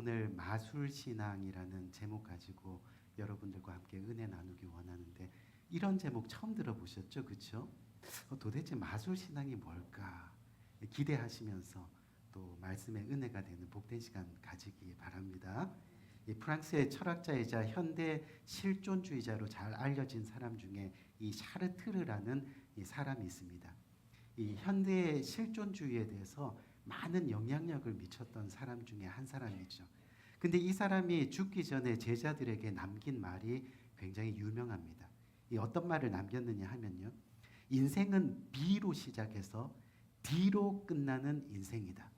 오늘 마술신앙이라는 제목 가지고 여러분들과 함께 은혜 나누기 원하는데, 이런 제목 처음 들어보셨죠? 그렇죠? 도대체 마술신앙이 뭘까 기대하시면서 또 말씀의 은혜가 되는 복된 시간 가지기 바랍니다. 이 프랑스의 철학자이자 현대 실존주의자로 잘 알려진 사람 중에 이 샤르트르라는 이 사람이 있습니다. 이 현대 실존주의에 대해서 많은 영향력을 미쳤던 사람 중에 한 사람이죠. 근데 이 사람이 죽기 전에 제자들에게 남긴 말이 굉장히 유명합니다. 이 어떤 말을 남겼느냐 하면요, 인생은 B로 시작해서 D로 끝나는 인생이다.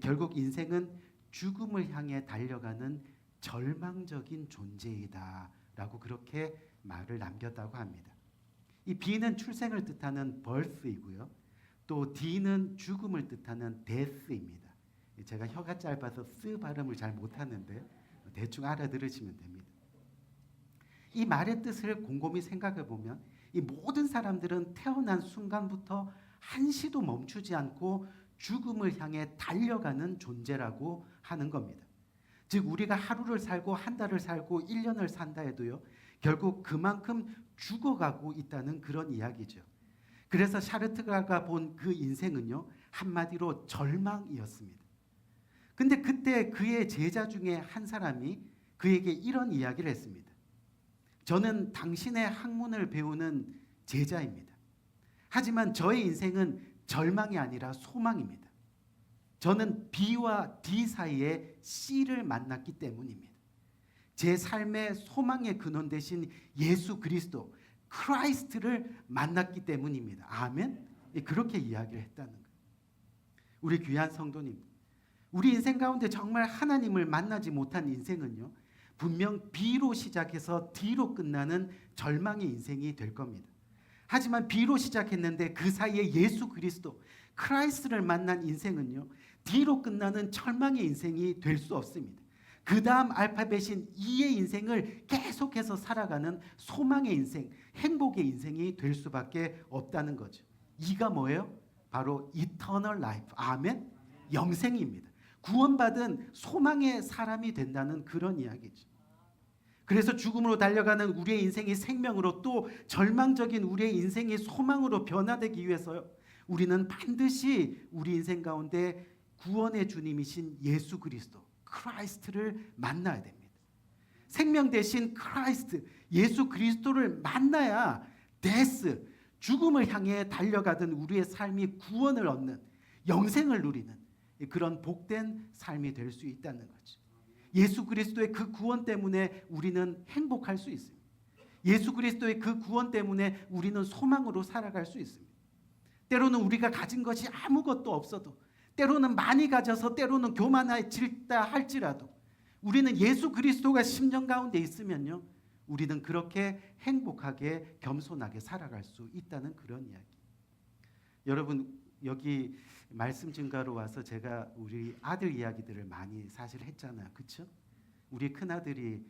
결국 인생은 죽음을 향해 달려가는 절망적인 존재이다 라고 그렇게 말을 남겼다고 합니다. 이 B는 출생을 뜻하는 birth이고요, 또 D는 죽음을 뜻하는 death입니다. 제가 혀가 짧아서 쓰 발음을 잘 못하는데 대충 알아들으시면 됩니다. 이 말의 뜻을 곰곰이 생각해 보면 이 모든 사람들은 태어난 순간부터 한시도 멈추지 않고 죽음을 향해 달려가는 존재라고 하는 겁니다. 즉 우리가 하루를 살고 한 달을 살고 1년을 산다 해도요, 결국 그만큼 죽어가고 있다는 그런 이야기죠. 그래서 샤르트르가 본 그 인생은요, 한마디로 절망이었습니다. 근데 그때 그의 제자 중에 한 사람이 그에게 이런 이야기를 했습니다. 저는 당신의 학문을 배우는 제자입니다. 하지만 저의 인생은 절망이 아니라 소망입니다. 저는 B와 D 사이에 C를 만났기 때문입니다. 제 삶의 소망의 근원 되신 예수 그리스도, 크라이스트를 만났기 때문입니다. 아멘? 그렇게 이야기를 했다는 거예요. 우리 귀한 성도님, 우리 인생 가운데 정말 하나님을 만나지 못한 인생은요, 분명 B로 시작해서 D로 끝나는 절망의 인생이 될 겁니다. 하지만 B로 시작했는데 그 사이에 예수 그리스도, 크라이스트를 만난 인생은요, D로 끝나는 절망의 인생이 될 수 없습니다. 그 다음 알파벳인 E의 인생을 계속해서 살아가는 소망의 인생, 행복의 인생이 될 수밖에 없다는 거죠. E가 뭐예요? 바로 eternal life. 아멘? 영생입니다. 구원받은 소망의 사람이 된다는 그런 이야기죠. 그래서 죽음으로 달려가는 우리의 인생이 생명으로, 또 절망적인 우리의 인생이 소망으로 변화되기 위해서요, 우리는 반드시 우리 인생 가운데 구원의 주님이신 예수 그리스도, 크라이스트를 만나야 됩니다. 생명 대신 크라이스트, 예수 그리스도를 만나야 데스, 죽음을 향해 달려가던 우리의 삶이 구원을 얻는, 영생을 누리는 그런 복된 삶이 될 수 있다는 거죠. 예수 그리스도의 그 구원 때문에 우리는 행복할 수 있습니다. 예수 그리스도의 그 구원 때문에 우리는 소망으로 살아갈 수 있습니다. 때로는 우리가 가진 것이 아무것도 없어도, 때로는 많이 가져서 때로는 교만해질다 할지라도 우리는 예수 그리스도가 심령 가운데 있으면요, 우리는 그렇게 행복하게 겸손하게 살아갈 수 있다는 그런 이야기. 여러분, 여기 말씀 증가로 와서 제가 우리 아들 이야기들을 많이 사실 했잖아요. 그렇죠? 우리 큰아들이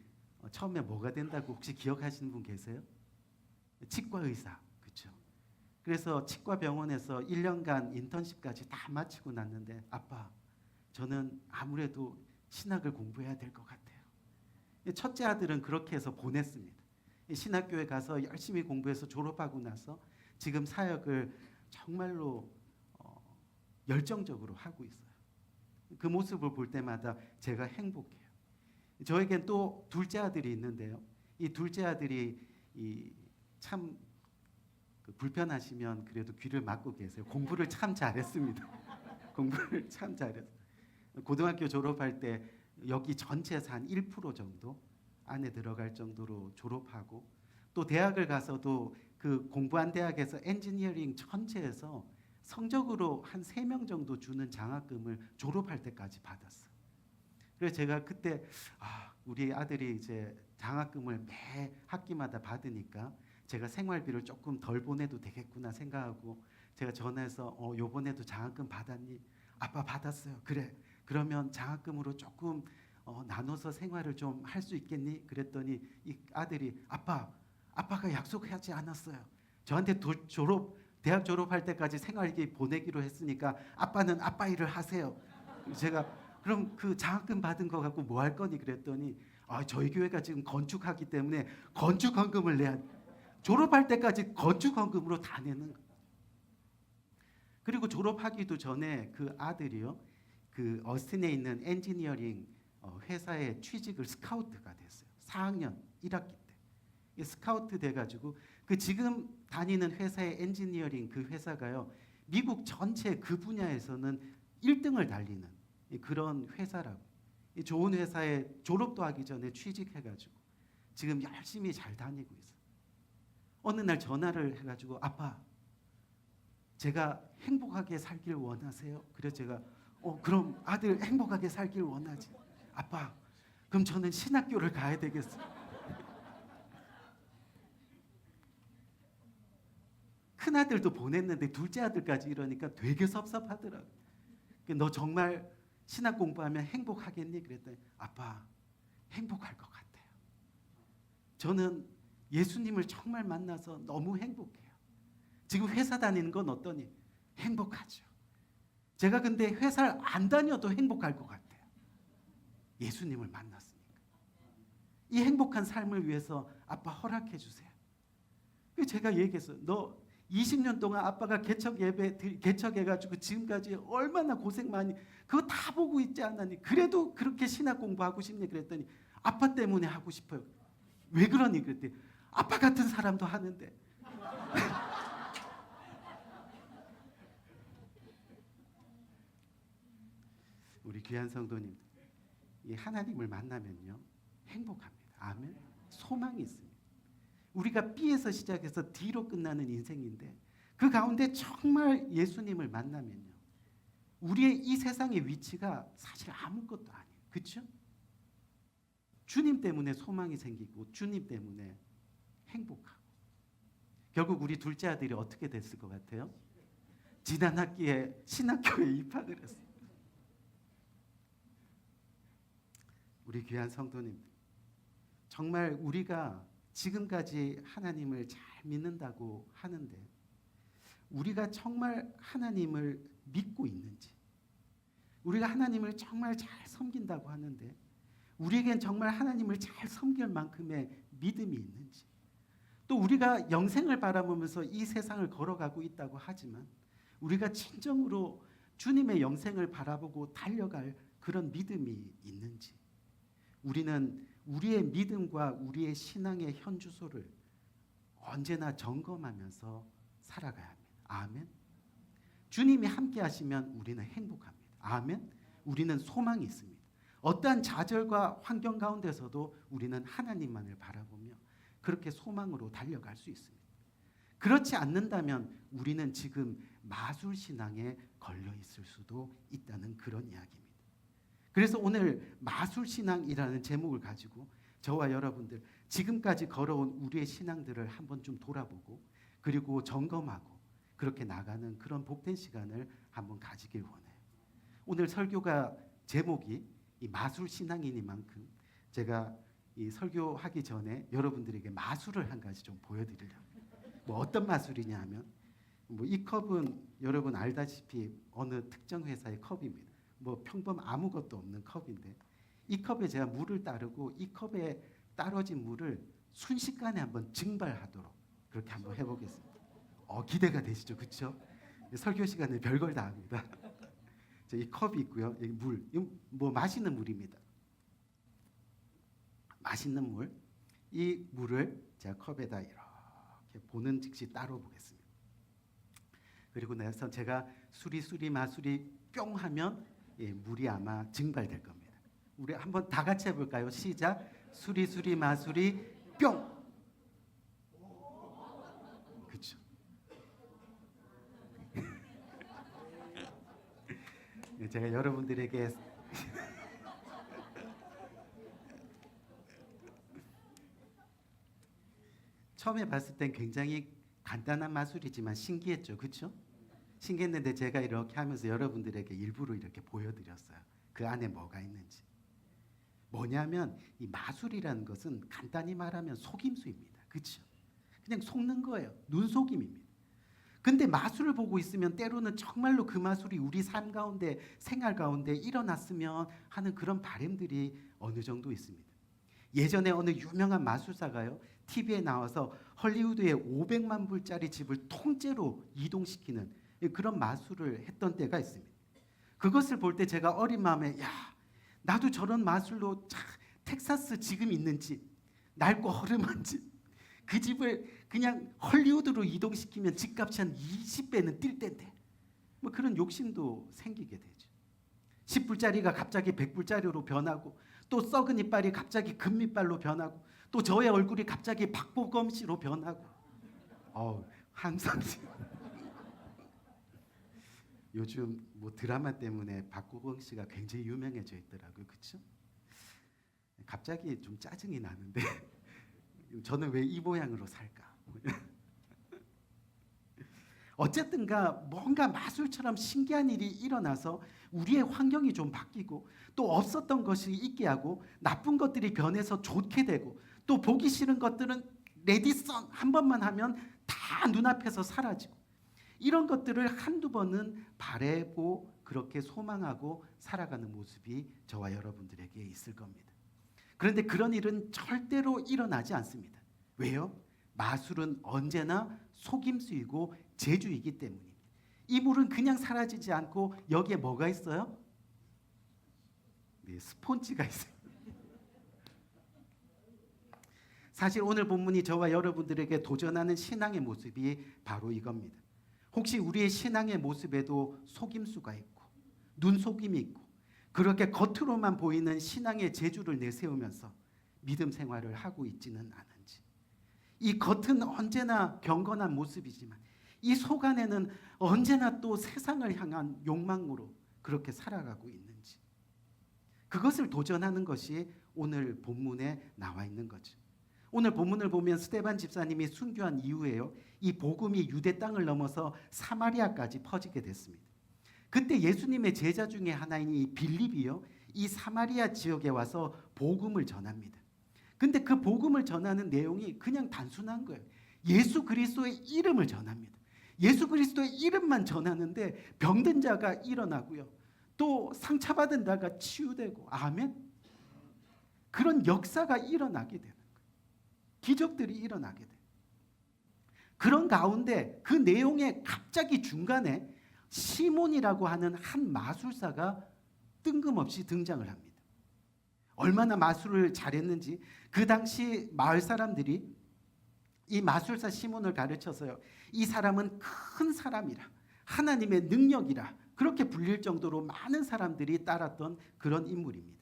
처음에 뭐가 된다고 혹시 기억하시는 분 계세요? 치과 의사. 그렇죠? 그래서 치과 병원에서 1년간 인턴십까지 다 마치고 났는데, 아빠, 저는 아무래도 신학을 공부해야 될 것 같아요. 첫째 아들은 그렇게 해서 보냈습니다. 신학교에 가서 열심히 공부해서 졸업하고 나서 지금 사역을 정말로 열정적으로 하고 있어요. 그 모습을 볼 때마다 제가 행복해요. 저에겐 또 둘째 아들이 있는데요, 이 둘째 아들이 참 불편하시면 그래도 귀를 막고 계세요. 공부를 참 잘했습니다. 공부를 참 잘했어요. 고등학교 졸업할 때 여기 전체에서 한 1% 정도 안에 들어갈 정도로 졸업하고, 또 대학을 가서도 그 공부한 대학에서 엔지니어링 전체에서 성적으로 한 3명 정도 주는 장학금을 졸업할 때까지 받았어요. 그래서 제가 그때 우리 아들이 이제 장학금을 매 학기마다 받으니까 제가 생활비를 조금 덜 보내도 되겠구나 생각하고, 제가 전화해서 요번에도 장학금 받았니? 아빠 받았어요. 그래, 그러면 장학금으로 조금 나눠서 생활을 좀 할 수 있겠니? 그랬더니 이 아들이 아빠가 약속하지 않았어요. 저한테 대학 졸업할 때까지 생활비 보내기로 했으니까 아빠는 아빠 일을 하세요. 제가 그럼 그 장학금 받은 거 갖고 뭐 할 거니 그랬더니 저희 교회가 지금 건축하기 때문에 건축헌금을 내야 돼. 졸업할 때까지 건축헌금으로 다 내는 거예요. 그리고 졸업하기도 전에 그 아들이요, 그 어스틴에 있는 엔지니어링 회사에 취직을 스카우트가 됐어요. 4학년 1학기 때 스카우트 돼가지고 그 지금 다니는 회사의 엔지니어링 그 회사가요, 미국 전체 그 분야에서는 1등을 달리는 그런 회사라고. 좋은 회사에 졸업도 하기 전에 취직해가지고 지금 열심히 잘 다니고 있어요. 어느 날 전화를 해가지고 아빠, 제가 행복하게 살길 원하세요? 그래서 제가 그럼 아들 행복하게 살길 원하지. 아빠, 그럼 저는 신학교를 가야 되겠어요. 큰 아들도 보냈는데 둘째 아들까지 이러니까 되게 섭섭하더라고. 너 정말 신학 공부하면 행복하겠니? 그랬더니 아빠, 행복할 것 같아요. 저는 예수님을 정말 만나서 너무 행복해요. 지금 회사 다니는 건 어떠니? 행복하죠. 제가 근데 회사를 안 다녀도 행복할 것 같아요. 예수님을 만났으니까. 이 행복한 삶을 위해서 아빠 허락해 주세요. 제가 얘기했어요. 너 20년 동안 아빠가 개척해가지고 지금까지 얼마나 고생 많이 그거 다 보고 있지 않았니? 그래도 그렇게 신학 공부하고 싶니? 그랬더니 아빠 때문에 하고 싶어요. 왜 그러니? 그랬더니 아빠 같은 사람도 하는데. 우리 귀한 성도님, 이 하나님을 만나면요 행복합니다. 아멘. 소망이 있습니다. 우리가 B에서 시작해서 D로 끝나는 인생인데 그 가운데 정말 예수님을 만나면요 우리의 이 세상의 위치가 사실 아무것도 아니에요. 그렇죠? 주님 때문에 소망이 생기고 주님 때문에 행복하고. 결국 우리 둘째 아들이 어떻게 됐을 것 같아요? 지난 학기에 신학교에 입학을 했어요. 우리 귀한 성도님, 정말 우리가 지금까지 하나님을 잘 믿는다고 하는데 우리가 정말 하나님을 믿고 있는지, 우리가 하나님을 정말 잘 섬긴다고 하는데 우리에겐 정말 하나님을 잘 섬길 만큼의 믿음이 있는지, 또 우리가 영생을 바라보면서 이 세상을 걸어가고 있다고 하지만 우리가 진정으로 주님의 영생을 바라보고 달려갈 그런 믿음이 있는지, 우리는 우리의 믿음과 우리의 신앙의 현주소를 언제나 점검하면서 살아가야 합니다. 아멘. 주님이 함께 하시면 우리는 행복합니다. 아멘. 우리는 소망이 있습니다. 어떠한 좌절과 환경 가운데서도 우리는 하나님만을 바라보며 그렇게 소망으로 달려갈 수 있습니다. 그렇지 않는다면 우리는 지금 마술신앙에 걸려 있을 수도 있다는 그런 이야기입니다. 그래서 오늘 마술신앙이라는 제목을 가지고 저와 여러분들 지금까지 걸어온 우리의 신앙들을 한번 좀 돌아보고 그리고 점검하고 그렇게 나가는 그런 복된 시간을 한번 가지길 원해요. 오늘 설교가 제목이 이 마술신앙이니만큼 제가 이 설교하기 전에 여러분들에게 마술을 한 가지 좀 보여드리려고. 뭐 어떤 마술이냐 하면 이 컵은 여러분 알다시피 어느 특정 회사의 컵입니다. 뭐 평범 아무것도 없는 컵인데 이 컵에 제가 물을 따르고 이 컵에 따라진 물을 순식간에 한번 증발하도록 그렇게 한번 해보겠습니다. 기대가 되시죠, 그렇죠? 설교 시간에 별걸 다 합니다. 이 컵이 있고요, 여기 물, 뭐 마시는 물입니다. 맛있는 물, 이 물을 제가 컵에다 이렇게 보는 즉시 따로 보겠습니다. 그리고 나서 제가 수리 마술이 뿅 하면 물이 아마 증발될 겁니다. 우리 한번 다 같이 해볼까요? 시작. 수리 마술이 뿅. 그렇죠. 제가 여러분들에게 처음에 봤을 땐 굉장히 간단한 마술이지만 신기했죠, 그렇죠? 신기했는데 제가 이렇게 하면서 여러분들에게 일부러 이렇게 보여드렸어요. 그 안에 뭐가 있는지. 뭐냐면 이 마술이라는 것은 간단히 말하면 속임수입니다. 그렇죠? 그냥 속는 거예요. 눈속임입니다. 근데 마술을 보고 있으면 때로는 정말로 그 마술이 우리 삶 가운데, 생활 가운데 일어났으면 하는 그런 바람들이 어느 정도 있습니다. 예전에 어느 유명한 마술사가요, TV에 나와서 헐리우드에 500만 불짜리 집을 통째로 이동시키는 그런 마술을 했던 때가 있습니다. 그것을 볼 때 제가 어린 마음에, 야, 나도 저런 마술로 텍사스 지금 있는 집, 낡고 허름한 집, 그 집을 그냥 헐리우드로 이동시키면 집값이 한 20배는 뛸 텐데, 뭐 그런 욕심도 생기게 되죠. 10불짜리가 갑자기 100불짜리로 변하고, 또 썩은 이빨이 갑자기 금이빨로 변하고, 또 저의 얼굴이 갑자기 박보검 씨로 변하고. 항상 요즘 뭐 드라마 때문에 박보검 씨가 굉장히 유명해져 있더라고요. 그렇죠? 갑자기 좀 짜증이 나는데 저는 왜 이 모양으로 살까? 어쨌든가 뭔가 마술처럼 신기한 일이 일어나서 우리의 환경이 좀 바뀌고, 또 없었던 것이 있게 하고, 나쁜 것들이 변해서 좋게 되고, 또 보기 싫은 것들은 레디선 한 번만 하면 다 눈앞에서 사라지고, 이런 것들을 한두 번은 바라고 그렇게 소망하고 살아가는 모습이 저와 여러분들에게 있을 겁니다. 그런데 그런 일은 절대로 일어나지 않습니다. 왜요? 마술은 언제나 속임수이고 재주이기 때문입니다. 이 물은 그냥 사라지지 않고 여기에 뭐가 있어요? 네, 스폰지가 있어요. 사실 오늘 본문이 저와 여러분들에게 도전하는 신앙의 모습이 바로 이겁니다. 혹시 우리의 신앙의 모습에도 속임수가 있고 눈속임이 있고 그렇게 겉으로만 보이는 신앙의 재주를 내세우면서 믿음 생활을 하고 있지는 않은지, 이 겉은 언제나 경건한 모습이지만 이 속 안에는 언제나 또 세상을 향한 욕망으로 그렇게 살아가고 있는지, 그것을 도전하는 것이 오늘 본문에 나와 있는 거죠. 오늘 본문을 보면 스데반 집사님이 순교한 이후에요, 이 복음이 유대 땅을 넘어서 사마리아까지 퍼지게 됐습니다. 그때 예수님의 제자 중에 하나인 이 빌립이요, 이 사마리아 지역에 와서 복음을 전합니다. 근데 그 복음을 전하는 내용이 그냥 단순한 거예요. 예수 그리스도의 이름을 전합니다. 예수 그리스도의 이름만 전하는데 병든 자가 일어나고요, 또 상처받은 자가 치유되고, 아멘, 그런 역사가 일어나게 되는 거예요. 기적들이 일어나게 돼요. 그런 가운데 그 내용에 갑자기 중간에 시몬이라고 하는 한 마술사가 뜬금없이 등장을 합니다. 얼마나 마술을 잘했는지 그 당시 마을 사람들이 이 마술사 시몬을 가르쳐서요, 이 사람은 큰 사람이라, 하나님의 능력이라 그렇게 불릴 정도로 많은 사람들이 따랐던 그런 인물입니다.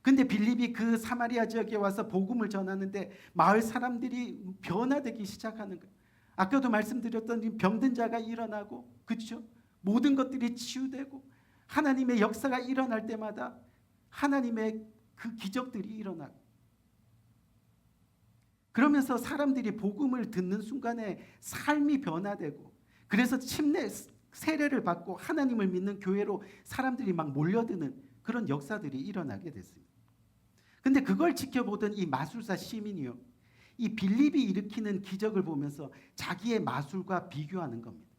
근데 빌립이 그 사마리아 지역에 와서 복음을 전하는데 마을 사람들이 변화되기 시작하는 거예요. 아까도 말씀드렸던 병든 자가 일어나고, 그렇죠? 모든 것들이 치유되고, 하나님의 역사가 일어날 때마다 하나님의 그 기적들이 일어나고, 그러면서 사람들이 복음을 듣는 순간에 삶이 변화되고, 그래서 침례 세례를 받고 하나님을 믿는 교회로 사람들이 막 몰려드는 그런 역사들이 일어나게 됐습니다. 근데 그걸 지켜보던 이 마술사 시민이요, 이 빌립이 일으키는 기적을 보면서 자기의 마술과 비교하는 겁니다.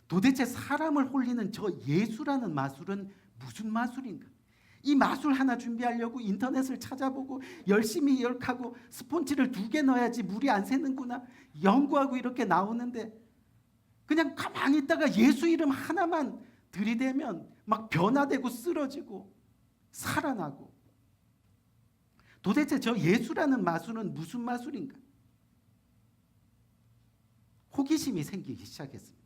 도대체 사람을 홀리는 저 예수라는 마술은 무슨 마술인가? 이 마술 하나 준비하려고 인터넷을 찾아보고 열심히 기억하고 스폰지를 2개 넣어야지 물이 안 새는구나 연구하고 이렇게 나오는데, 그냥 가만히 있다가 예수 이름 하나만 들이대면 막 변화되고 쓰러지고 살아나고, 도대체 저 예수라는 마술은 무슨 마술인가? 호기심이 생기기 시작했습니다.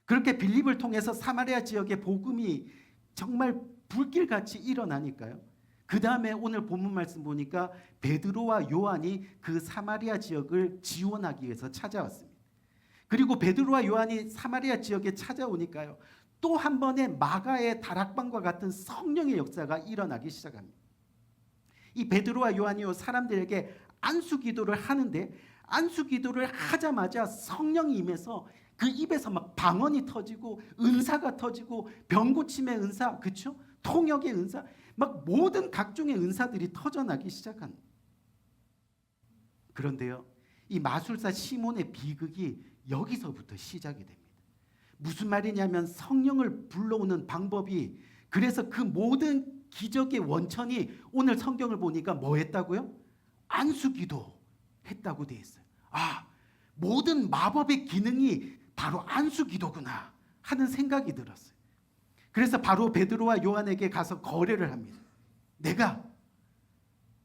그렇게 빌립을 통해서 사마리아 지역의 복음이 정말 불길같이 일어나니까요, 그 다음에 오늘 본문 말씀 보니까 베드로와 요한이 그 사마리아 지역을 지원하기 위해서 찾아왔습니다. 그리고 베드로와 요한이 사마리아 지역에 찾아오니까요, 또 한 번의 마가의 다락방과 같은 성령의 역사가 일어나기 시작합니다. 이 베드로와 요한이요, 사람들에게 안수 기도를 하는데, 안수 기도를 하자마자 성령이 임해서 그 입에서 막 방언이 터지고 은사가 터지고 병 고침의 은사, 그렇죠? 통역의 은사, 막 모든 각종의 은사들이 터져나기 시작합니다. 그런데요, 이 마술사 시몬의 비극이 여기서부터 시작이 됩니다. 무슨 말이냐면 성령을 불러오는 방법이, 그래서 그 모든 기적의 원천이 오늘 성경을 보니까 뭐 했다고요? 안수기도 했다고 되어 있어요. 아, 모든 마법의 기능이 바로 안수기도구나 하는 생각이 들었어요. 그래서 바로 베드로와 요한에게 가서 거래를 합니다. 내가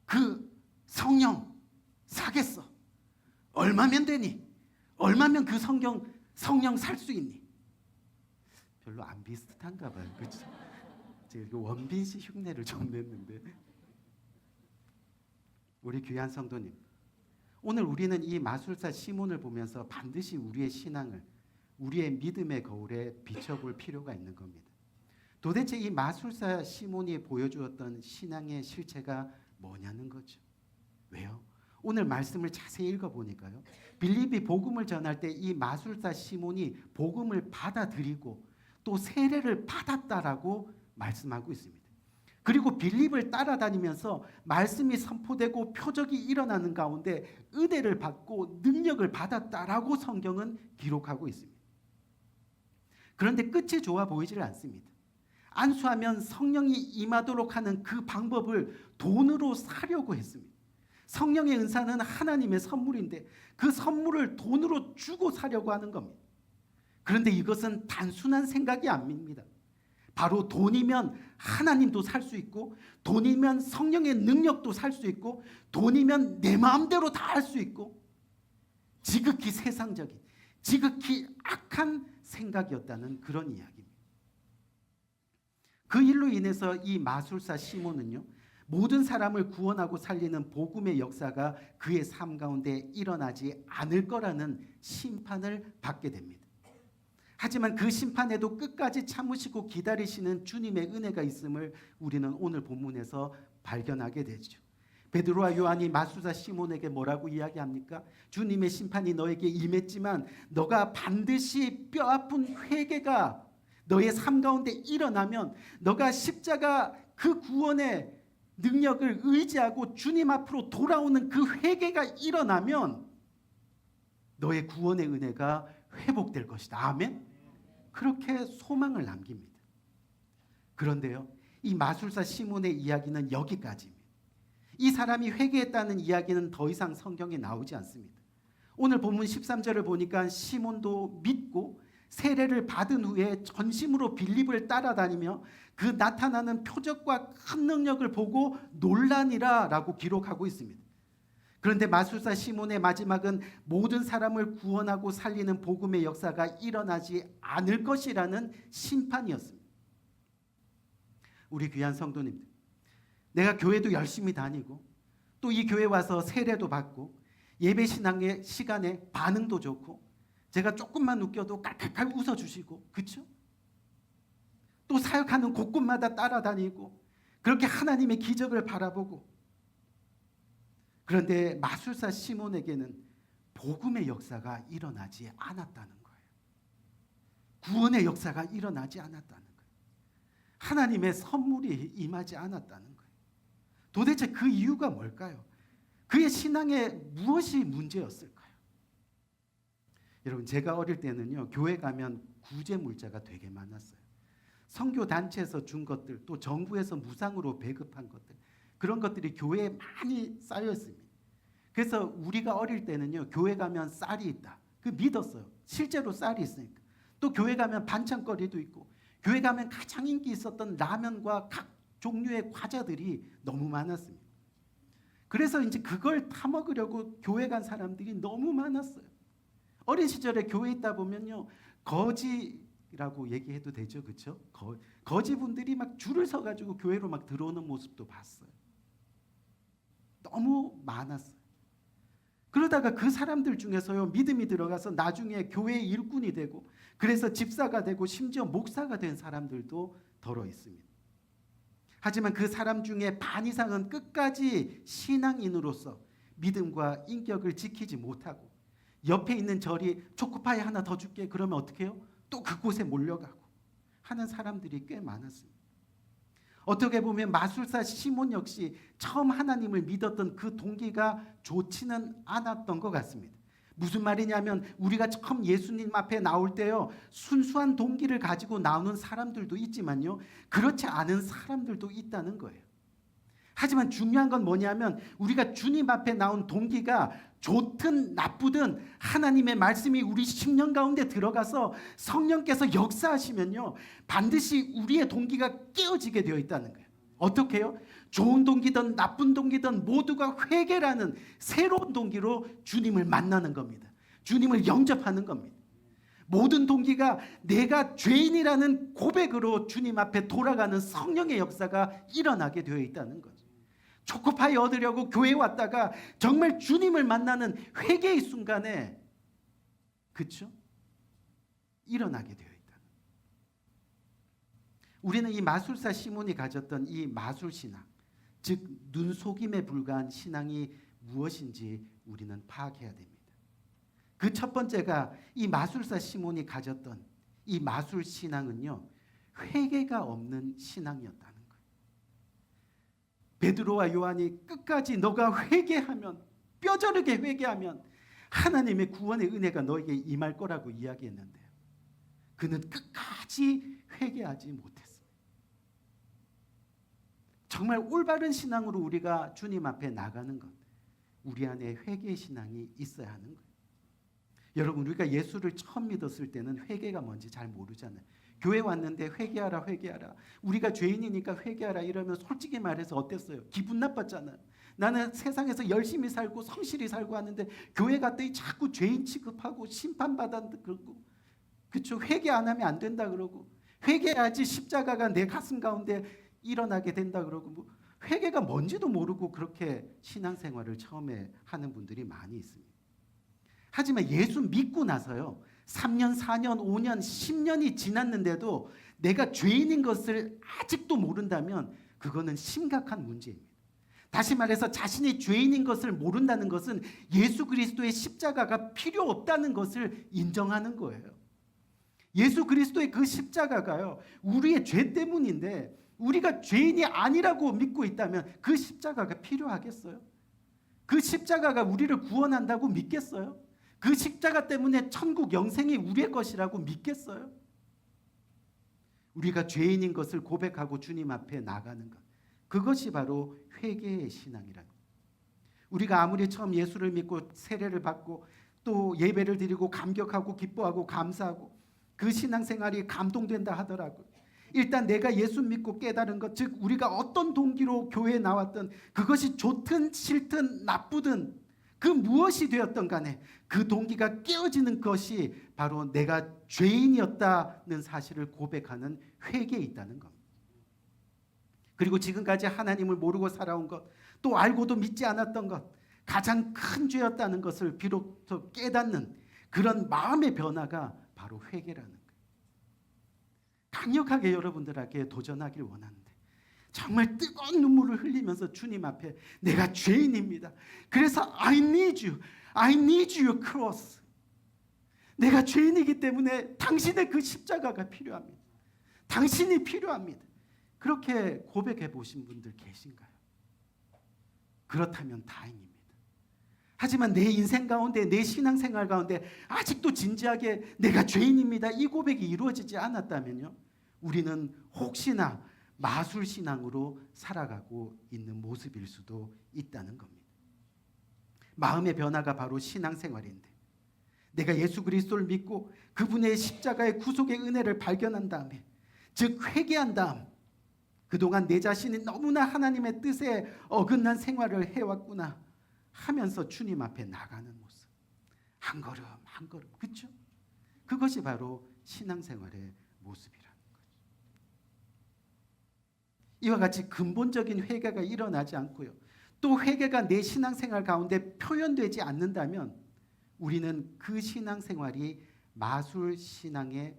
그 성령 사겠어. 얼마면 되니? 얼마면 그 성령 살 수 있니? 별로 안 비슷한가 봐요. 그렇죠? 제가 원빈 씨 흉내를 좀 냈는데. 우리 귀한 성도님, 오늘 우리는 이 마술사 시몬을 보면서 반드시 우리의 신앙을, 우리의 믿음의 거울에 비춰볼 필요가 있는 겁니다. 도대체 이 마술사 시몬이 보여주었던 신앙의 실체가 뭐냐는 거죠. 왜요? 오늘 말씀을 자세히 읽어보니까요, 빌립이 복음을 전할 때 이 마술사 시몬이 복음을 받아들이고 또 세례를 받았다라고 말씀하고 있습니다. 그리고 빌립을 따라다니면서 말씀이 선포되고 표적이 일어나는 가운데 은혜를 받고 능력을 받았다라고 성경은 기록하고 있습니다. 그런데 끝이 좋아 보이질 않습니다. 안수하면 성령이 임하도록 하는 그 방법을 돈으로 사려고 했습니다. 성령의 은사는 하나님의 선물인데 그 선물을 돈으로 주고 사려고 하는 겁니다. 그런데 이것은 단순한 생각이 아닙니다. 바로 돈이면 하나님도 살 수 있고, 돈이면 성령의 능력도 살 수 있고, 돈이면 내 마음대로 다 할 수 있고, 지극히 세상적인, 지극히 악한 생각이었다는 그런 이야기입니다. 그 일로 인해서 이 마술사 시몬은요, 모든 사람을 구원하고 살리는 복음의 역사가 그의 삶 가운데 일어나지 않을 거라는 심판을 받게 됩니다. 하지만 그 심판에도 끝까지 참으시고 기다리시는 주님의 은혜가 있음을 우리는 오늘 본문에서 발견하게 되죠. 베드로와 요한이 마술사 시몬에게 뭐라고 이야기합니까? 주님의 심판이 너에게 임했지만 너가 반드시 뼈아픈 회개가 너의 삶 가운데 일어나면, 너가 십자가 그 구원의 능력을 의지하고 주님 앞으로 돌아오는 그 회개가 일어나면 너의 구원의 은혜가 회복될 것이다. 아멘? 그렇게 소망을 남깁니다. 그런데요, 이 마술사 시몬의 이야기는 여기까지입니다. 이 사람이 회개했다는 이야기는 더 이상 성경에 나오지 않습니다. 오늘 본문 13절을 보니까 시몬도 믿고 세례를 받은 후에 전심으로 빌립을 따라다니며 그 나타나는 표적과 큰 능력을 보고 놀라니라 라고 기록하고 있습니다. 그런데 마술사 시몬의 마지막은 모든 사람을 구원하고 살리는 복음의 역사가 일어나지 않을 것이라는 심판이었습니다. 우리 귀한 성도님들, 내가 교회도 열심히 다니고 또 이 교회 와서 세례도 받고 예배 신앙의 시간에 반응도 좋고 제가 조금만 웃겨도 깔깔깔 웃어주시고, 그렇죠? 또 사역하는 곳곳마다 따라다니고 그렇게 하나님의 기적을 바라보고, 그런데 마술사 시몬에게는 복음의 역사가 일어나지 않았다는 거예요. 구원의 역사가 일어나지 않았다는 거예요. 하나님의 선물이 임하지 않았다는 거예요. 도대체 그 이유가 뭘까요? 그의 신앙에 무엇이 문제였을까요? 여러분, 제가 어릴 때는요, 교회 가면 구제 물자가 되게 많았어요. 선교 단체에서 준 것들, 또 정부에서 무상으로 배급한 것들, 그런 것들이 교회에 많이 쌓여 있습니다. 그래서 우리가 어릴 때는요, 교회 가면 쌀이 있다, 그 믿었어요. 실제로 쌀이 있으니까. 또 교회 가면 반찬거리도 있고, 교회 가면 가장 인기 있었던 라면과 각 종류의 과자들이 너무 많았습니다. 그래서 이제 그걸 타먹으려고 교회 간 사람들이 너무 많았어요. 어린 시절에 교회 있다 보면요, 거지라고 얘기해도 되죠, 그렇죠? 거지분들이 막 줄을 서가지고 교회로 막 들어오는 모습도 봤어요. 너무 많았어요. 그러다가 그 사람들 중에서요, 믿음이 들어가서 나중에 교회의 일꾼이 되고, 그래서 집사가 되고 심지어 목사가 된 사람들도 더러 있습니다. 하지만 그 사람 중에 반 이상은 끝까지 신앙인으로서 믿음과 인격을 지키지 못하고, 옆에 있는 절이 초코파이 하나 더 줄게 그러면 어떻게 해요? 또 그곳에 몰려가고 하는 사람들이 꽤 많았습니다. 어떻게 보면 마술사 시몬 역시 처음 하나님을 믿었던 그 동기가 좋지는 않았던 것 같습니다. 무슨 말이냐면 우리가 처음 예수님 앞에 나올 때요, 순수한 동기를 가지고 나오는 사람들도 있지만요, 그렇지 않은 사람들도 있다는 거예요. 하지만 중요한 건 뭐냐면 우리가 주님 앞에 나온 동기가 좋든 나쁘든 하나님의 말씀이 우리 심령 가운데 들어가서 성령께서 역사하시면요, 반드시 우리의 동기가 깨어지게 되어 있다는 거예요. 어떻게 해요? 좋은 동기든 나쁜 동기든 모두가 회개라는 새로운 동기로 주님을 만나는 겁니다. 주님을 영접하는 겁니다. 모든 동기가 내가 죄인이라는 고백으로 주님 앞에 돌아가는 성령의 역사가 일어나게 되어 있다는 거죠. 초코파이 얻으려고 교회에 왔다가 정말 주님을 만나는 회개의 순간에, 그렇죠? 일어나게 되어 있다. 우리는 이 마술사 시몬이 가졌던 이 마술신앙, 즉 눈속임에 불과한 신앙이 무엇인지 우리는 파악해야 됩니다. 그 첫 번째가 이 마술사 시몬이 가졌던 이 마술신앙은요, 회개가 없는 신앙이었다는 거예요. 베드로와 요한이 끝까지 너가 회개하면, 뼈저리게 회개하면 하나님의 구원의 은혜가 너에게 임할 거라고 이야기했는데요, 그는 끝까지 회개하지 못했습니다. 정말 올바른 신앙으로 우리가 주님 앞에 나가는 것, 우리 안에 회개의 신앙이 있어야 하는 거예요. 여러분, 우리가 예수를 처음 믿었을 때는 회개가 뭔지 잘 모르잖아요. 교회 왔는데 회개하라 회개하라, 우리가 죄인이니까 회개하라 이러면 솔직히 말해서 어땠어요? 기분 나빴잖아요. 나는 세상에서 열심히 살고 성실히 살고 하는데 교회 갔더니 자꾸 죄인 취급하고 심판받았다 그러고, 그렇죠? 회개 안 하면 안 된다 그러고, 회개해야지 십자가가 내 가슴 가운데 일어나게 된다 그러고, 뭐 회개가 뭔지도 모르고 그렇게 신앙생활을 처음에 하는 분들이 많이 있습니다. 하지만 예수 믿고 나서요, 3년, 4년, 5년, 10년이 지났는데도 내가 죄인인 것을 아직도 모른다면 그거는 심각한 문제입니다. 다시 말해서 자신이 죄인인 것을 모른다는 것은 예수 그리스도의 십자가가 필요 없다는 것을 인정하는 거예요. 예수 그리스도의 그 십자가가요, 우리의 죄 때문인데 우리가 죄인이 아니라고 믿고 있다면 그 십자가가 필요하겠어요? 그 십자가가 우리를 구원한다고 믿겠어요? 그 십자가 때문에 천국 영생이 우리의 것이라고 믿겠어요? 우리가 죄인인 것을 고백하고 주님 앞에 나가는 것, 그것이 바로 회개의 신앙이라는 거예요. 우리가 아무리 처음 예수를 믿고 세례를 받고 또 예배를 드리고 감격하고 기뻐하고 감사하고 그 신앙생활이 감동된다 하더라고요. 일단 내가 예수 믿고 깨달은 것, 즉 우리가 어떤 동기로 교회에 나왔든 그것이 좋든 싫든 나쁘든 그 무엇이 되었던 간에 그 동기가 깨어지는 것이 바로 내가 죄인이었다는 사실을 고백하는 회개에 있다는 겁니다. 그리고 지금까지 하나님을 모르고 살아온 것, 또 알고도 믿지 않았던 것, 가장 큰 죄였다는 것을 비로소 깨닫는 그런 마음의 변화가 바로 회개라는 거예요. 강력하게 여러분들에게 도전하길 원하는데, 정말 뜨거운 눈물을 흘리면서 주님 앞에 내가 죄인입니다. 그래서 I need you. I need your cross. 내가 죄인이기 때문에 당신의 그 십자가가 필요합니다. 당신이 필요합니다. 그렇게 고백해 보신 분들 계신가요? 그렇다면 다행입니다. 하지만 내 인생 가운데, 내 신앙생활 가운데 아직도 진지하게 내가 죄인입니다, 이 고백이 이루어지지 않았다면요, 우리는 혹시나 마술신앙으로 살아가고 있는 모습일 수도 있다는 겁니다. 마음의 변화가 바로 신앙생활인데, 내가 예수 그리스도를 믿고 그분의 십자가의 구속의 은혜를 발견한 다음에, 즉 회개한 다음, 그동안 내 자신이 너무나 하나님의 뜻에 어긋난 생활을 해왔구나 하면서 주님 앞에 나가는 모습, 한 걸음 한 걸음, 그렇죠? 그것이 바로 신앙생활의 모습이라는 거죠. 이와 같이 근본적인 회개가 일어나지 않고요, 또 회개가 내 신앙생활 가운데 표현되지 않는다면 우리는 그 신앙생활이 마술 신앙에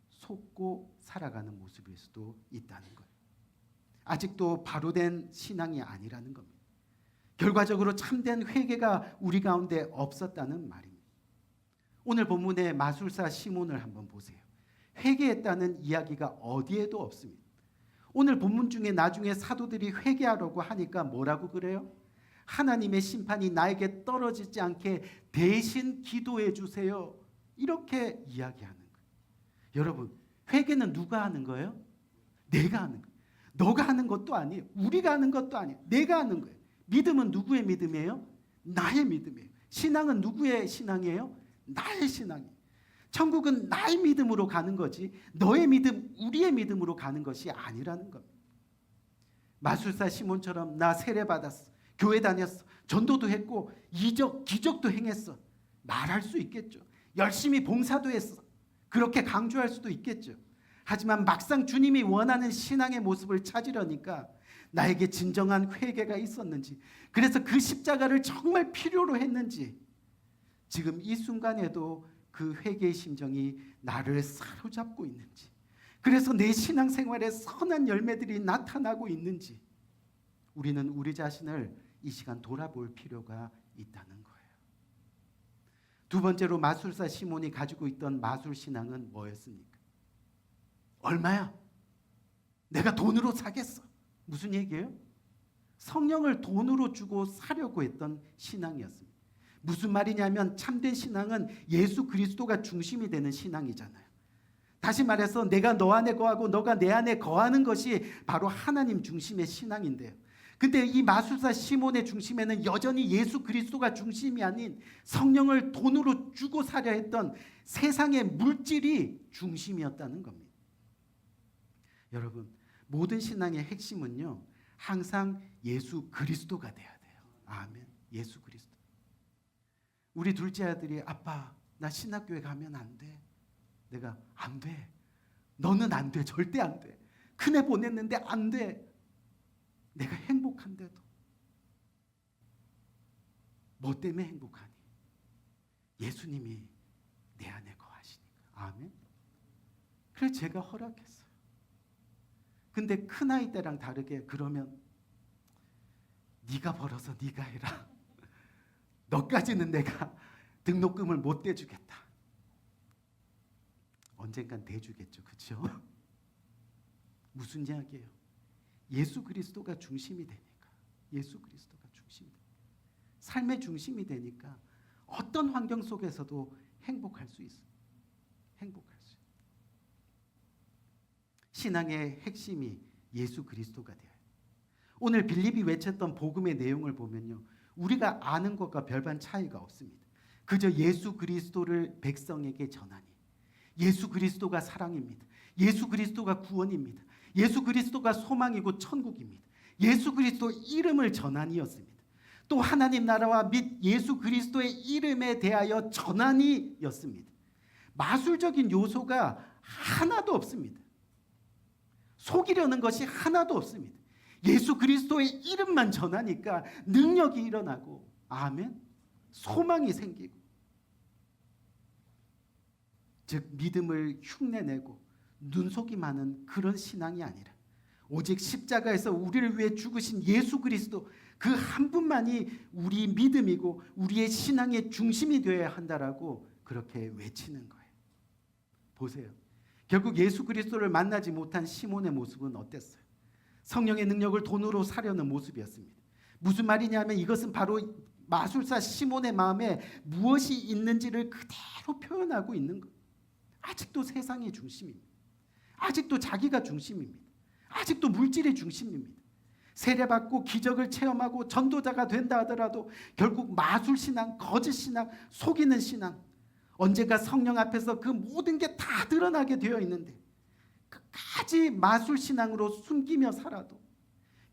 속고 살아가는 모습일 수도 있다는 거예요. 아직도 바로 된 신앙이 아니라는 겁니다. 결과적으로 참된 회개가 우리 가운데 없었다는 말입니다. 오늘 본문의 마술사 시몬을 한번 보세요. 회개했다는 이야기가 어디에도 없습니다. 오늘 본문 중에 나중에 사도들이 회개하라고 하니까 뭐라고 그래요? 하나님의 심판이 나에게 떨어지지 않게 대신 기도해 주세요. 이렇게 이야기하는 거예요. 여러분, 회개는 누가 하는 거예요? 내가 하는 거예요. 너가 하는 것도 아니에요. 우리가 하는 것도 아니에요. 내가 하는 거예요. 믿음은 누구의 믿음이에요? 나의 믿음이에요. 신앙은 누구의 신앙이에요? 나의 신앙이에요. 천국은 나의 믿음으로 가는 거지 너의 믿음, 우리의 믿음으로 가는 것이 아니라는 겁니다. 마술사 시몬처럼 나 세례받았어, 교회 다녔어, 전도도 했고 이적, 기적도 행했어 말할 수 있겠죠. 열심히 봉사도 했어 그렇게 강조할 수도 있겠죠. 하지만 막상 주님이 원하는 신앙의 모습을 찾으려니까 나에게 진정한 회개가 있었는지, 그래서 그 십자가를 정말 필요로 했는지, 지금 이 순간에도 그 회개의 심정이 나를 사로잡고 있는지, 그래서 내 신앙생활에 선한 열매들이 나타나고 있는지, 우리는 우리 자신을 이 시간 돌아볼 필요가 있다는 거예요. 두 번째로 마술사 시몬이 가지고 있던 마술신앙은 뭐였습니까? 얼마야? 내가 돈으로 사겠어. 무슨 얘기예요? 성령을 돈으로 주고 사려고 했던 신앙이었습니다. 무슨 말이냐면 참된 신앙은 예수 그리스도가 중심이 되는 신앙이잖아요. 다시 말해서 내가 너 안에 거하고 너가 내 안에 거하는 것이 바로 하나님 중심의 신앙인데요. 근데 이 마술사 시몬의 중심에는 여전히 예수 그리스도가 중심이 아닌 성령을 돈으로 주고 사려 했던 세상의 물질이 중심이었다는 겁니다. 여러분, 모든 신앙의 핵심은요, 항상 예수 그리스도가 돼야 돼요. 아멘. 예수 그리스도. 우리 둘째 아들이 아빠 나 신학교에 가면 안 돼. 내가 안 돼. 너는 안 돼. 절대 안 돼. 큰애 보냈는데 안 돼. 내가 행복한데도. 뭐 때문에 행복하니? 예수님이 내 안에 거하시니까. 아멘. 그래서 제가 허락했어요. 근데 큰아이 때랑 다르게 그러면 네가 벌어서 네가 해라. 너까지는 내가 등록금을 못 대주겠다. 언젠간 대주겠죠. 그렇죠? 무슨 이야기예요? 예수 그리스도가 중심이 되니까. 예수 그리스도가 중심이 되니까. 삶의 중심이 되니까 어떤 환경 속에서도 행복할 수 있어요. 행복할 수 있어요. 신앙의 핵심이 예수 그리스도가 되어요. 오늘 빌립이 외쳤던 복음의 내용을 보면요, 우리가 아는 것과 별반 차이가 없습니다. 그저 예수 그리스도를 백성에게 전하니, 예수 그리스도가 사랑입니다. 예수 그리스도가 구원입니다. 예수 그리스도가 소망이고 천국입니다. 예수 그리스도 이름을 전하니였습니다. 또 하나님 나라와 및 예수 그리스도의 이름에 대하여 전하니였습니다. 마술적인 요소가 하나도 없습니다. 속이려는 것이 하나도 없습니다. 예수 그리스도의 이름만 전하니까 능력이 일어나고, 아멘, 소망이 생기고, 즉 믿음을 흉내내고 눈속이 많은 그런 신앙이 아니라 오직 십자가에서 우리를 위해 죽으신 예수 그리스도 그 한 분만이 우리 믿음이고 우리의 신앙의 중심이 되어야 한다라고 그렇게 외치는 거예요. 보세요. 결국 예수 그리스도를 만나지 못한 시몬의 모습은 어땠어요? 성령의 능력을 돈으로 사려는 모습이었습니다. 무슨 말이냐면 이것은 바로 마술사 시몬의 마음에 무엇이 있는지를 그대로 표현하고 있는 거예요. 아직도 세상의 중심입니다. 아직도 자기가 중심입니다. 아직도 물질의 중심입니다. 세례받고 기적을 체험하고 전도자가 된다 하더라도 결국 마술신앙, 거짓신앙, 속이는 신앙, 언젠가 성령 앞에서 그 모든 게 다 드러나게 되어 있는데 끝까지 마술신앙으로 숨기며 살아도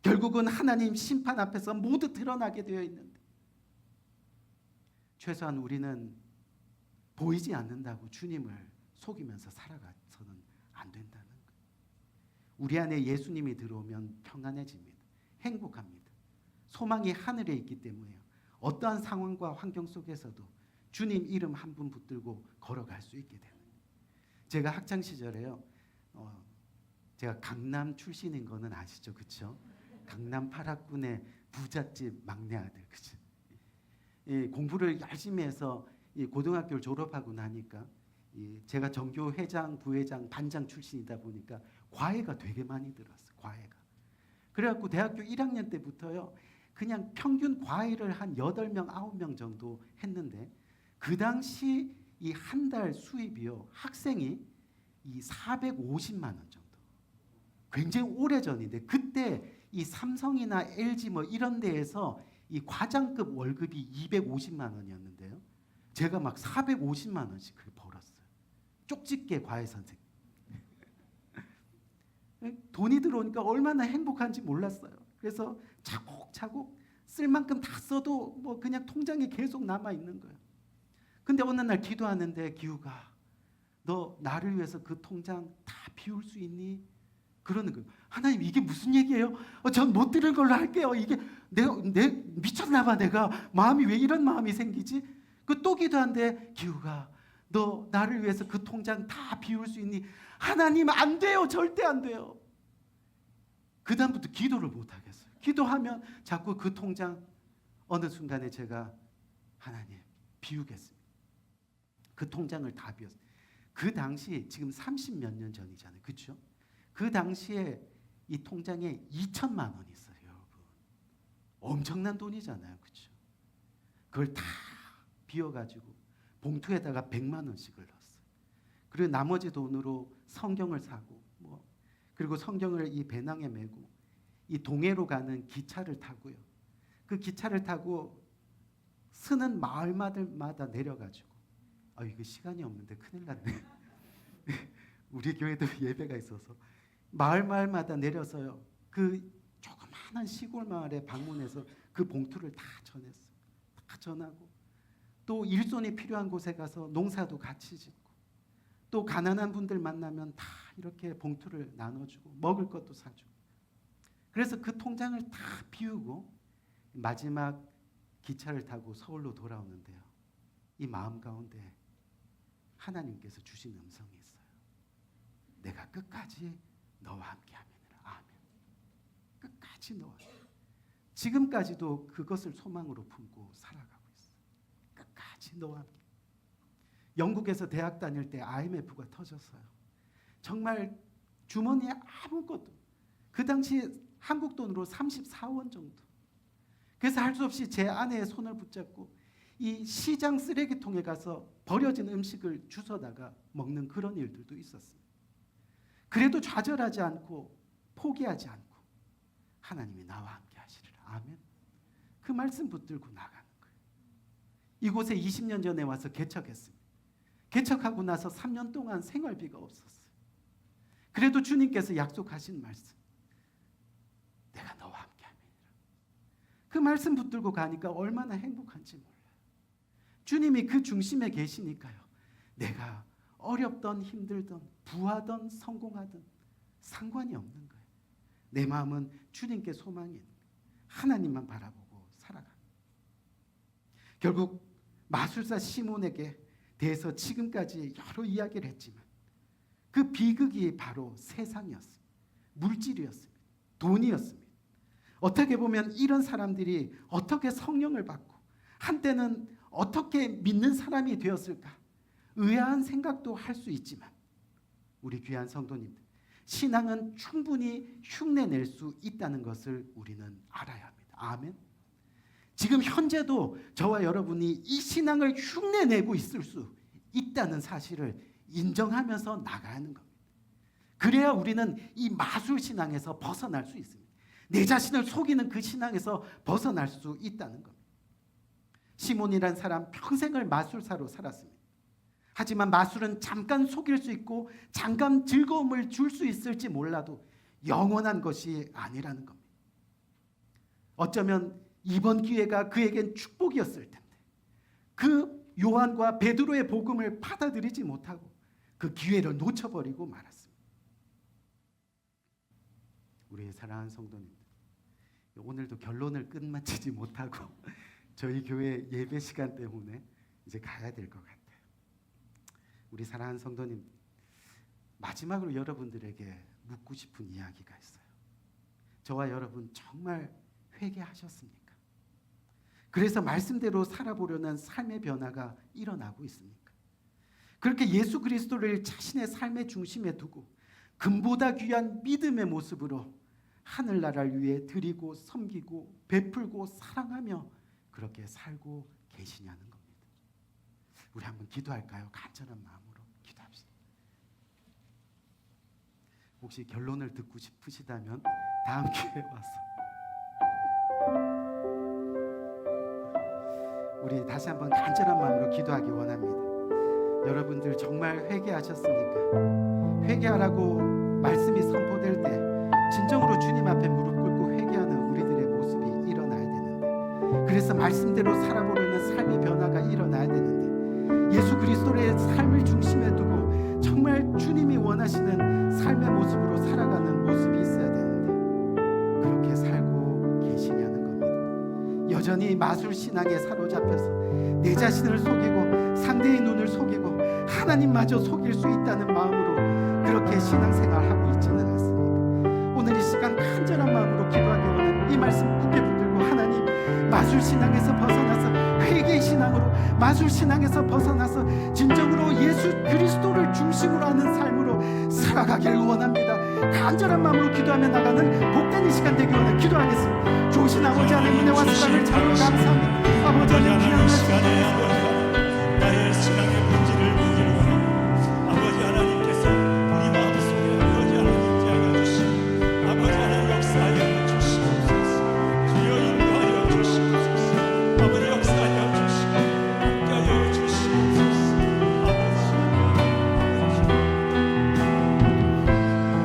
결국은 하나님 심판 앞에서 모두 드러나게 되어 있는데, 최소한 우리는 보이지 않는다고 주님을 속이면서 살아가서는 안 된다는 거예요. 우리 안에 예수님이 들어오면 평안해집니다. 행복합니다. 소망이 하늘에 있기 때문에요. 어떠한 상황과 환경 속에서도 주님 이름 한 분 붙들고 걸어갈 수 있게 되는 거예요. 제가 학창 시절에요. 제가 강남 출신인 거는 아시죠? 그렇죠? 강남 8학군의 부잣집 막내 아들. 그렇죠? 공부를 열심히 해서 고등학교를 졸업하고 나니까 제가 전교 회장, 부회장, 반장 출신이다 보니까 과외가 되게 많이 들었어요. 과외가. 그래갖고 대학교 1학년 때부터요, 그냥 평균 과외를 한 8명, 9명 정도 했는데 그 당시 이 한 달 수입이요. 학생이 이 450만 원 정도. 굉장히 오래전인데 그때 이 삼성이나 LG 뭐 이런 데에서 이 과장급 월급이 250만 원이었는데요. 제가 막 450만 원씩 벌었어요. 쪽집게 과외 선생. 돈이 들어오니까 얼마나 행복한지 몰랐어요. 그래서 차곡차곡 쓸 만큼 다 써도 뭐 그냥 통장에 계속 남아 있는 거예요. 근데 어느 날 기도하는데 기우가 너 나를 위해서 그 통장 다 비울 수 있니? 그러는 거예요. 하나님 이게 무슨 얘기예요? 전 못 들은 걸로 할게요. 이게 내 미쳤나 봐. 내가 마음이 왜 이런 마음이 생기지? 그 또 기도하는데 기우가 너 나를 위해서 그 통장 다 비울 수 있니? 하나님 안 돼요. 절대 안 돼요. 그 다음부터 기도를 못 하겠어요. 기도하면 자꾸 그 통장 어느 순간에 제가 하나님 비우겠습니다. 그 통장을 다 비웠어요. 그 당시 지금 30몇 년 전이잖아요. 그렇죠? 그 당시에 이 통장에 2천만 원이 있어요. 여러분. 엄청난 돈이잖아요. 그렇죠? 그걸 다 비워가지고 봉투에다가 100만 원씩을 넣었어요. 그리고 나머지 돈으로 성경을 사고 그리고 성경을 이 배낭에 메고 이 동해로 가는 기차를 타고요. 그 기차를 타고 쓰는 마을마다 내려가지고 이거 시간이 없는데 큰일 났네. 우리 교회도 예배가 있어서 마을마다 내려서요. 그 조그마한 시골 마을에 방문해서 그 봉투를 다 전했어요. 다 전하고 또 일손이 필요한 곳에 가서 농사도 같이 짓고 또 가난한 분들 만나면 다 이렇게 봉투를 나눠주고 먹을 것도 사주고 그래서 그 통장을 다 비우고 마지막 기차를 타고 서울로 돌아오는데요. 이 마음 가운데 하나님께서 주신 음성이 있어요. 내가 끝까지 너와 함께함이니라. 아멘. 끝까지 너와. 지금까지도 그것을 소망으로 품고 살아가고 있어요. 끝까지 너와 함께. 영국에서 대학 다닐 때 IMF가 터졌어요. 정말 주머니에 아무것도. 그 당시 한국 돈으로 34원 정도. 그래서 할 수 없이 제 아내의 손을 붙잡고 이 시장 쓰레기통에 가서 버려진 음식을 주워다가 먹는 그런 일들도 있었어요. 그래도 좌절하지 않고 포기하지 않고 하나님이 나와 함께 하시리라. 아멘. 그 말씀 붙들고 나가는 거예요. 이곳에 20년 전에 와서 개척했습니다. 개척하고 나서 3년 동안 생활비가 없었어요. 그래도 주님께서 약속하신 말씀. 내가 너와 함께 함이니라. 그 말씀 붙들고 가니까 얼마나 행복한지 몰라요. 주님이 그 중심에 계시니까요. 내가 어렵던 힘들던 부하던 성공하던 상관이 없는 거예요. 내 마음은 주님께 소망이 있는 거예요. 하나님만 바라보고 살아갑니다. 결국 마술사 시몬에게 대해서 지금까지 여러 이야기를 했지만 그 비극이 바로 세상이었습니다. 물질이었습니다. 돈이었습니다. 어떻게 보면 이런 사람들이 어떻게 성령을 받고 한때는 어떻게 믿는 사람이 되었을까? 의아한 생각도 할 수 있지만 우리 귀한 성도님들, 신앙은 충분히 흉내낼 수 있다는 것을 우리는 알아야 합니다. 아멘. 지금 현재도 저와 여러분이 이 신앙을 흉내내고 있을 수 있다는 사실을 인정하면서 나가야 하는 겁니다. 그래야 우리는 이 마술 신앙에서 벗어날 수 있습니다. 내 자신을 속이는 그 신앙에서 벗어날 수 있다는 겁니다. 시몬이란 사람 평생을 마술사로 살았습니다. 하지만 마술은 잠깐 속일 수 있고 잠깐 즐거움을 줄 수 있을지 몰라도 영원한 것이 아니라는 겁니다. 어쩌면 이번 기회가 그에겐 축복이었을 텐데 그 요한과 베드로의 복음을 받아들이지 못하고 그 기회를 놓쳐버리고 말았습니다. 우리의 사랑하는 성도님들, 오늘도 결론을 끝마치지 못하고 저희 교회 예배 시간 때문에 이제 가야 될 것 같아요. 우리 사랑하는 성도님, 마지막으로 여러분들에게 묻고 싶은 이야기가 있어요. 저와 여러분 정말 회개하셨습니까? 그래서 말씀대로 살아보려는 삶의 변화가 일어나고 있습니까? 그렇게 예수 그리스도를 자신의 삶의 중심에 두고 금보다 귀한 믿음의 모습으로 하늘나라를 위해 드리고 섬기고 베풀고 사랑하며 그렇게 살고 계시냐는 겁니다. 우리 한번 기도할까요? 간절한 마음으로 기도합시다. 혹시 결론을 듣고 싶으시다면 다음 기회에 와서 우리 다시 한번 간절한 마음으로 기도하기 원합니다. 여러분들 정말 회개하셨습니까? 회개하라고 말씀이 선포될 때 진정으로 주님 앞에 무릎 꿇고 회개하는 우리들의 모습이 일어나야 되는데, 그래서 말씀대로 살아보려는 삶의 변화가 일어나야 되는데, 예수 그리스도의 삶을 중심에 두고 정말 주님이 원하시는 삶의 모습으로 살아가는 모습이 있어야 되는데 그렇게 살고 계시냐는 겁니다. 여전히 마술 신앙에 사로잡혀서 내 자신을 속이고 상대의 눈을 속이고 하나님마저 속일 수 있다는 마음으로 그렇게 신앙생활하고 있지는 않습니다. 오늘 이 시간 간절한 마음으로 기도하기 원하는 이 말씀 굳게 붙들고, 하나님, 마술 신앙에서 벗어나서 회개 신앙으로, 마술 신앙에서 벗어나서 진정으로 예수 그리스도를 중심으로 하는 삶으로 살아가기를 원합니다. 간절한 마음으로 기도하며 나가는 복된 이 시간 되기 원해 기도하겠습니다. 좋으신 아버지 하나님, 은혜와 사랑을 참으로 감사합니다. 아버지 하나님, 귀한 시간에 나의 신앙의 본질을 보기로 원합니다. 아버지 하나님께서 우리 마음속에 아버지 하나님 임재하여 주시고 아버지 하나님 역사하여 주시옵소서. 주여 인도하여 주시옵소서. 아버지 역사하여 주시고 함께하여 주시옵소서.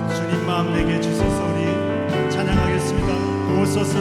아버지 주님 마음 내게 주소서. 우리 찬양하겠습니다. 오소서.